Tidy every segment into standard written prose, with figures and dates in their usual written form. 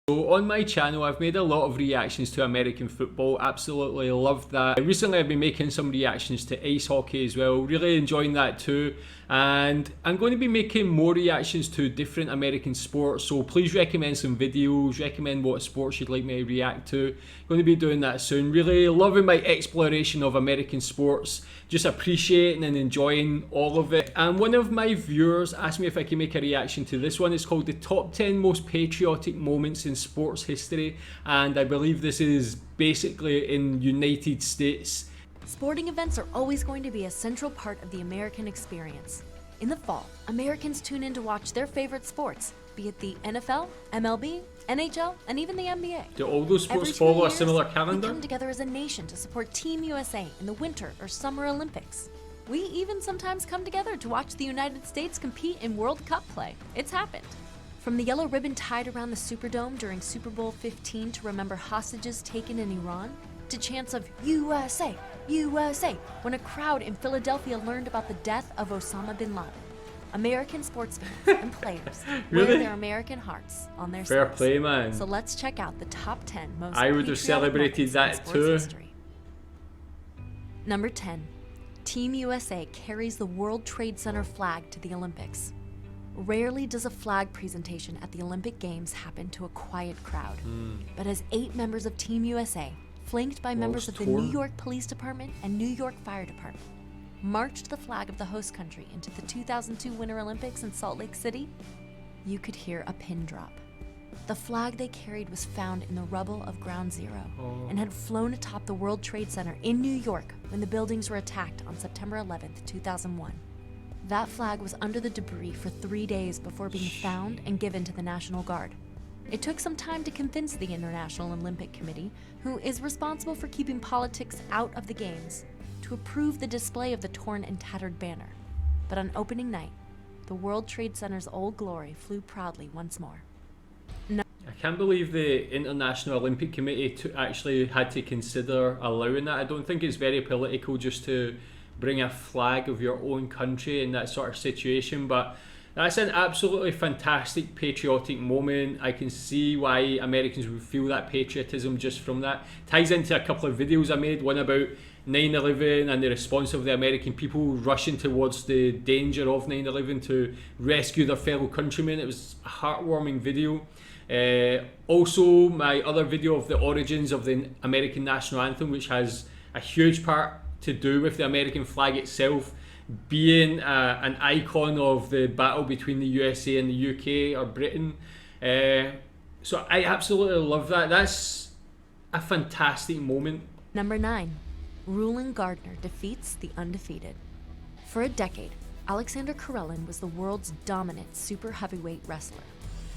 So on my channel I've made a lot of reactions to American football, absolutely love that. Recently I've been making some reactions to ice hockey as well, really enjoying that too. And I'm going to be making more reactions to different American sports, so please recommend some videos, recommend what sports you'd like me to react to. I'm going to be doing that soon. Really loving my exploration of American sports, just appreciating and enjoying all of it. And one of my viewers asked me if I can make a reaction to this one. It's called the top 10 most patriotic moments in sports history, and I believe this is basically in United States. Sporting events are always going to be a central part of the American experience. In the fall, Americans tune in to watch their favorite sports, be it the NFL, MLB, NHL, and even the NBA. Do all those sports Every 2 follow a years, similar we calendar? come together as a nation to support Team USA in the Winter or Summer Olympics. We even sometimes come together to watch the United States compete in World Cup play. It's happened. From the yellow ribbon tied around the Superdome during Super Bowl 15 to remember hostages taken in Iran, to chants of USA, USA, when a crowd in Philadelphia learned about the death of Osama bin Laden. American sports fans and players Really? wear their American hearts on their Fair sleeves. play, man. So let's check out the top 10 most I would have patriotic celebrated moments in that sports too. history. Number 10. Team USA carries the World Trade Center flag to the Olympics. Rarely does a flag presentation at the Olympic Games happen to a quiet crowd. But as 8 members of Team USA, flanked by members of the torn. New York Police Department and New York Fire Department, marched the flag of the host country into the 2002 Winter Olympics in Salt Lake City, you could hear a pin drop. The flag they carried was found in the rubble of Ground Zero and had flown atop the World Trade Center in New York when the buildings were attacked on September 11th, 2001. That flag was under the debris for 3 days before being found and given to the National Guard. It took some time to convince the International Olympic Committee, who is responsible for keeping politics out of the Games, to approve the display of the torn and tattered banner. But on opening night, the World Trade Center's old glory flew proudly once more. I can't believe the International Olympic Committee actually had to consider allowing that. I don't think it's very political just to bring a flag of your own country in that sort of situation, but that's an absolutely fantastic patriotic moment. I can see why Americans would feel that patriotism just from that. Ties into a couple of videos I made, one about 9/11 and the response of the American people rushing towards the danger of 9/11 to rescue their fellow countrymen. It was a heartwarming video. Also, my other video of the origins of the American national anthem, which has a huge part to do with the American flag itself being an icon of the battle between the USA and the UK or Britain. So I absolutely love that. That's a fantastic moment. Number 9. RULON Gardner defeats the undefeated. For a decade, Alexander Karelin was the world's dominant super heavyweight wrestler.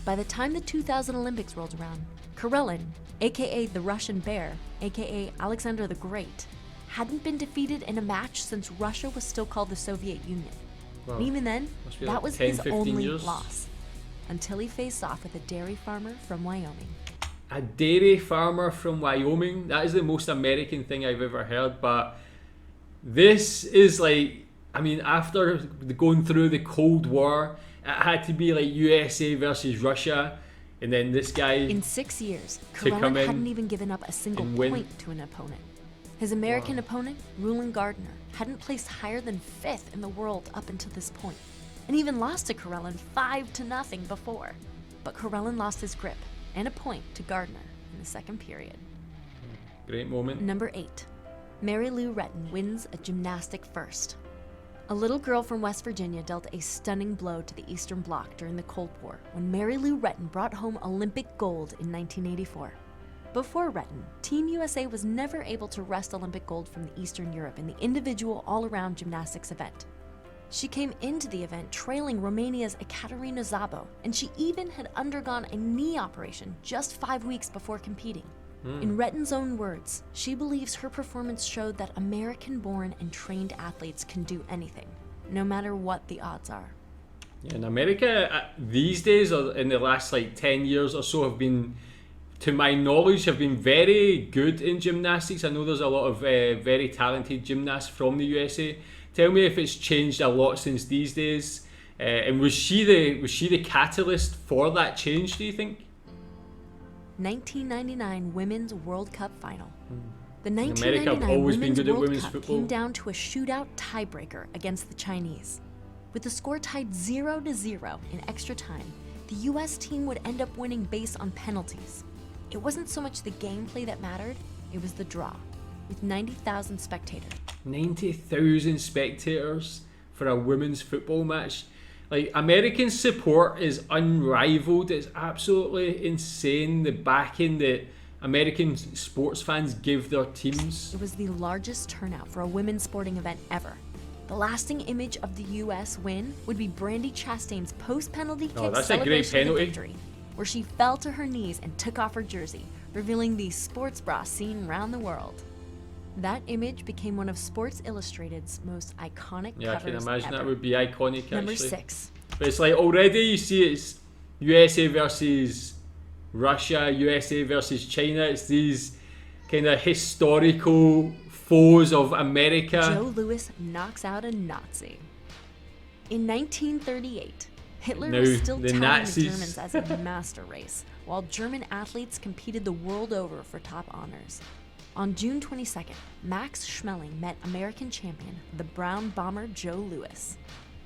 By the time the 2000 Olympics rolled around, Karelin, aka the Russian Bear, aka Alexander the Great, hadn't been defeated in a match since Russia was still called the Soviet Union. Wow. And even then, Must be that like was 10, his 15 only years. loss, until he faced off with a dairy farmer from Wyoming. A dairy farmer from Wyoming? That is the most American thing I've ever heard, but this is like, I mean, after going through the Cold War, it had to be like USA versus Russia, and then this guy In 6 years, to come Karelin in hadn't even given up a single and win. point to an opponent. His American opponent, RULON Gardner, hadn't placed higher than 5th in the world up until this point, and even lost to Karelin 5-0 before. But Karelin lost his grip and a point to Gardner in the second period. Great moment. Number 8. Mary Lou Retton wins a gymnastic first. A little girl from West Virginia dealt a stunning blow to the Eastern Bloc during the Cold War when Mary Lou Retton brought home Olympic gold in 1984. Before Retton, Team USA was never able to wrest Olympic gold from the Eastern Europe in the individual all-around gymnastics event. She came into the event trailing Romania's Ekaterina Szabo, and she even had undergone a knee operation just 5 weeks before competing. In Retton's own words, she believes her performance showed that American-born and trained athletes can do anything, no matter what the odds are. Yeah, in America, these days, or in the last like 10 years or so, have been, to my knowledge, have been very good in gymnastics. I know there's a lot of very talented gymnasts from the USA. Tell me if it's changed a lot since these days. And was she the catalyst for that change, do you think? 1999 Women's World Cup final. The America have 1999 always been Women's good at World women's Cup football. came down to a shootout tiebreaker against the Chinese. With the score tied 0-0 in extra time, the US team would end up winning based on penalties. It wasn't so much the gameplay that mattered, it was the draw, with 90,000 spectators. 90,000 spectators for a women's football match. Like, American support is unrivaled. It's absolutely insane, the backing that American sports fans give their teams. It was the largest turnout for a women's sporting event ever. The lasting image of the US win would be Brandi Chastain's post-penalty kick that's a great celebration of the penalty. victory, where she fell to her knees and took off her jersey, revealing the sports bra seen around the world. That image became one of Sports Illustrated's most iconic Yeah, I covers can imagine ever. that would be iconic, Number actually. 6. But it's like already you see it's USA versus Russia, USA versus China. It's these kind of historical foes of America. Joe Louis knocks out a Nazi. In 1938, Hitler Now, was still the touting the Nazis. Germans as a master race, while German athletes competed the world over for top honors. On June 22nd, Max Schmeling met American champion, the Brown Bomber Joe Louis.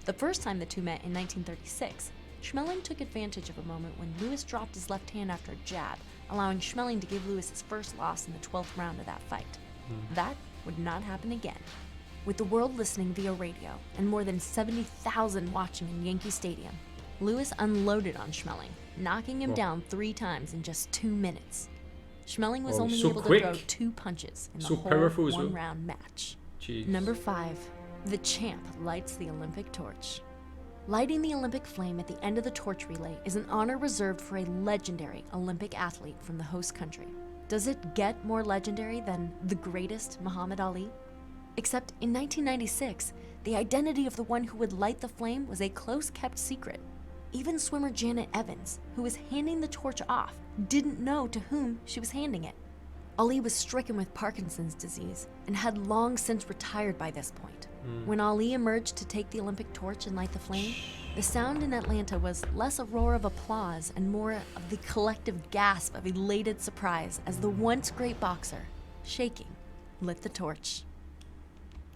The first time the two met in 1936, Schmeling took advantage of a moment when Louis dropped his left hand after a jab, allowing Schmeling to give Louis his first loss in the 12th round of that fight. That would not happen again. With the world listening via radio and more than 70,000 watching in Yankee Stadium, Louis unloaded on Schmeling, knocking him down 3 times in just 2 minutes. Schmeling was only so able quick. to throw 2 punches in the So whole powerful as well. one-round match. Jeez. Number 5. The champ lights the Olympic torch. Lighting the Olympic flame at the end of the torch relay is an honor reserved for a legendary Olympic athlete from the host country. Does it get more legendary than the greatest Muhammad Ali? Except in 1996, the identity of the one who would light the flame was a close-kept secret. Even swimmer Janet Evans, who was handing the torch off, didn't know to whom she was handing it. Ali was stricken with Parkinson's disease and had long since retired by this point. When Ali emerged to take the Olympic torch and light the flame, the sound in Atlanta was less a roar of applause and more of the collective gasp of elated surprise as the once great boxer, shaking, lit the torch.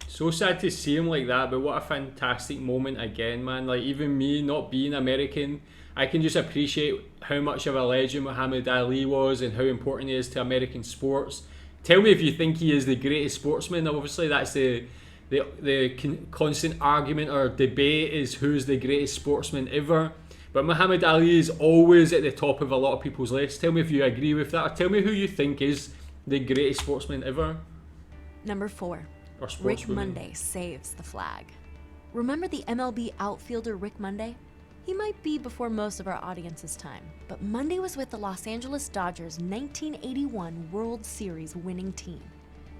So sad to see him like that, but what a fantastic moment again, man. Like, even me, not being American, I can just appreciate how much of a legend Muhammad Ali was and how important he is to American sports. Tell me if you think he is the greatest sportsman. Obviously, that's the constant argument or debate is who's the greatest sportsman ever. But Muhammad Ali is always at the top of a lot of people's lists. Tell me if you agree with that. Or tell me who you think is the greatest sportsman ever. Number 4. Or Rick sportswoman. Monday saves the flag. Remember the MLB outfielder Rick Monday? He might be before most of our audience's time, but Monday was with the Los Angeles Dodgers' 1981 World Series winning team.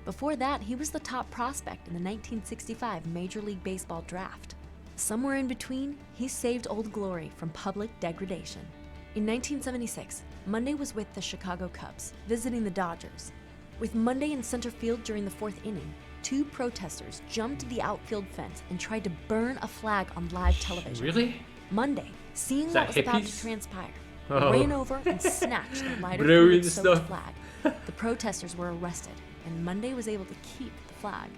Before that, he was the top prospect in the 1965 Major League Baseball draft. Somewhere in between, he saved Old Glory from public degradation. In 1976, Monday was with the Chicago Cubs, visiting the Dodgers. With Monday in center field during the 4th inning, 2 protesters jumped the outfield fence and tried to burn a flag on live television. Really? Monday, seeing Is what that was about to hippies? transpire, Oh. ran over and snatched the lighter Brilliant fluid-soaked stuff. flag. The protesters were arrested, and Monday was able to keep the flag.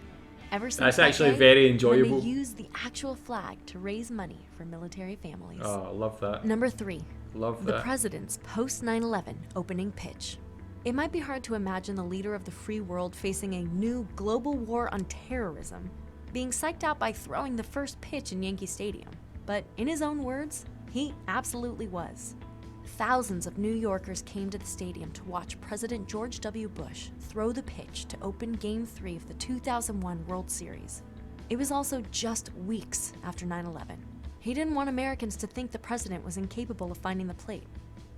Ever since That's that actually day, very enjoyable. Monday used the actual flag to raise money for military families. Oh, I love that. Number 3. Love The that. president's post 9/11 opening pitch. It might be hard to imagine the leader of the free world facing a new global war on terrorism, being psyched out by throwing the first pitch in Yankee Stadium. But in his own words, he absolutely was. Thousands of New Yorkers came to the stadium to watch President George W. Bush throw the pitch to open Game 3 of the 2001 World Series. It was also just weeks after 9/11. He didn't want Americans to think the president was incapable of finding the plate.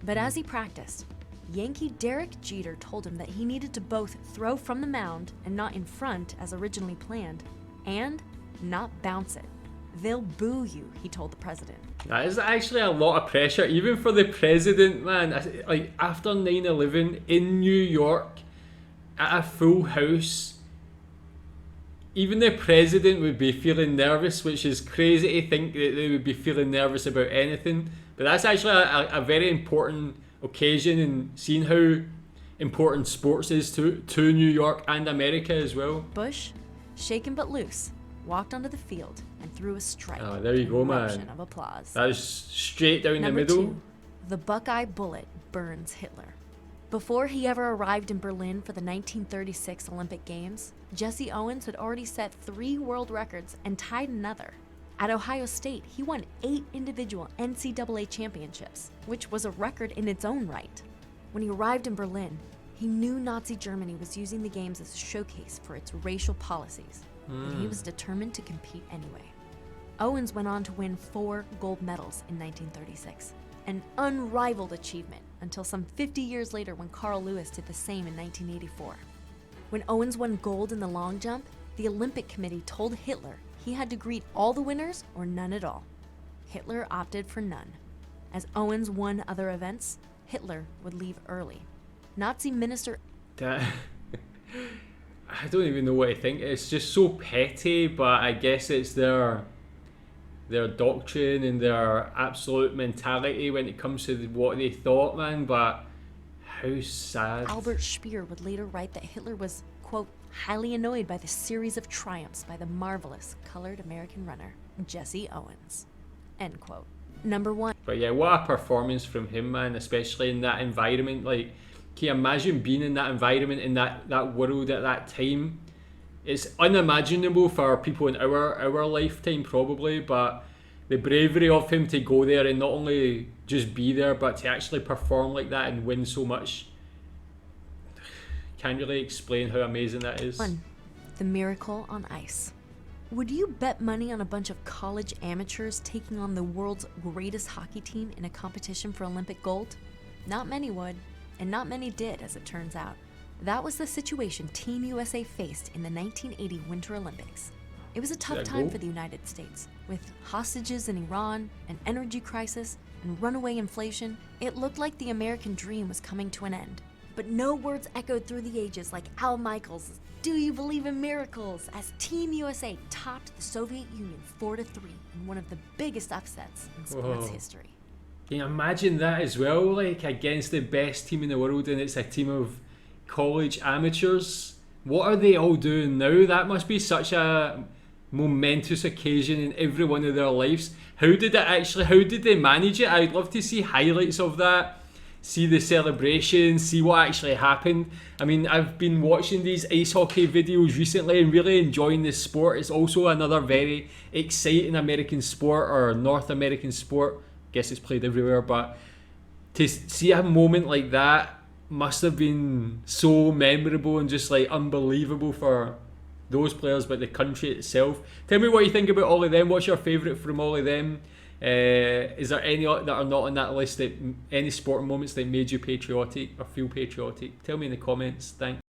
But as he practiced, Yankee Derek Jeter told him that he needed to both throw from the mound and not in front as originally planned, and not bounce it. They'll boo you, he told the president. That is actually a lot of pressure, even for the president, man. Like, after 9/11 in New York, at a full house, even the president would be feeling nervous, which is crazy to think that they would be feeling nervous about anything. But that's actually a very important occasion, and seeing how important sports is to New York and America as well. Bush, shaken but loose, walked onto the field and threw a strike. Oh, there you go, man. Of applause. That was straight down Number the middle. 2, the Buckeye bullet burns Hitler. Before he ever arrived in Berlin for the 1936 Olympic Games, Jesse Owens had already set 3 world records and tied another. At Ohio State, he won 8 individual NCAA championships, which was a record in its own right. When he arrived in Berlin, he knew Nazi Germany was using the games as a showcase for its racial policies, but he was determined to compete anyway. Owens went on to win 4 gold medals in 1936, an unrivaled achievement until some 50 years later when Carl Lewis did the same in 1984. When Owens won gold in the long jump, the Olympic Committee told Hitler he had to greet all the winners or none at all. Hitler opted for none. As Owens won other events, Hitler would leave early. Nazi minister... That, I don't even know what to think. It's just so petty, but I guess it's their doctrine and their absolute mentality when it comes to what they thought, man. But how sad. Albert Speer would later write that Hitler was, quote, highly annoyed by the series of triumphs by the marvelous colored American runner, Jesse Owens, end quote. Number 1. But yeah, what a performance from him, man, especially in that environment. Like, can you imagine being in that environment, in that world at that time? It's unimaginable for people in our lifetime probably, but the bravery of him to go there and not only just be there, but to actually perform like that and win so much. Can't really explain how amazing that is. 1. The miracle on ice. Would you bet money on a bunch of college amateurs taking on the world's greatest hockey team in a competition for Olympic gold? Not many would, and not many did, as it turns out. That was the situation Team USA faced in the 1980 Winter Olympics. It was a tough time for the United States. With hostages in Iran, an energy crisis, and runaway inflation, it looked like the American dream was coming to an end. But no words echoed through the ages like Al Michaels' "Do you believe in miracles?" as Team USA topped the Soviet Union 4-3 in one of the biggest upsets in sports history. Can you imagine that as well? Like, against the best team in the world, and it's a team of college amateurs. What are they all doing now? That must be such a momentous occasion in every one of their lives. How did they manage it? I'd love to see highlights of that, see the celebration, see what actually happened. I mean, I've been watching these ice hockey videos recently and really enjoying this sport. It's also another very exciting American sport, or North American sport. I guess it's played everywhere, but to see a moment like that must have been so memorable and just like unbelievable for those players, but the country itself. Tell me what you think about all of them. What's your favourite from all of them? Is there any that are not on that list, that any sporting moments that made you patriotic or feel patriotic? Tell me in the comments. Thanks.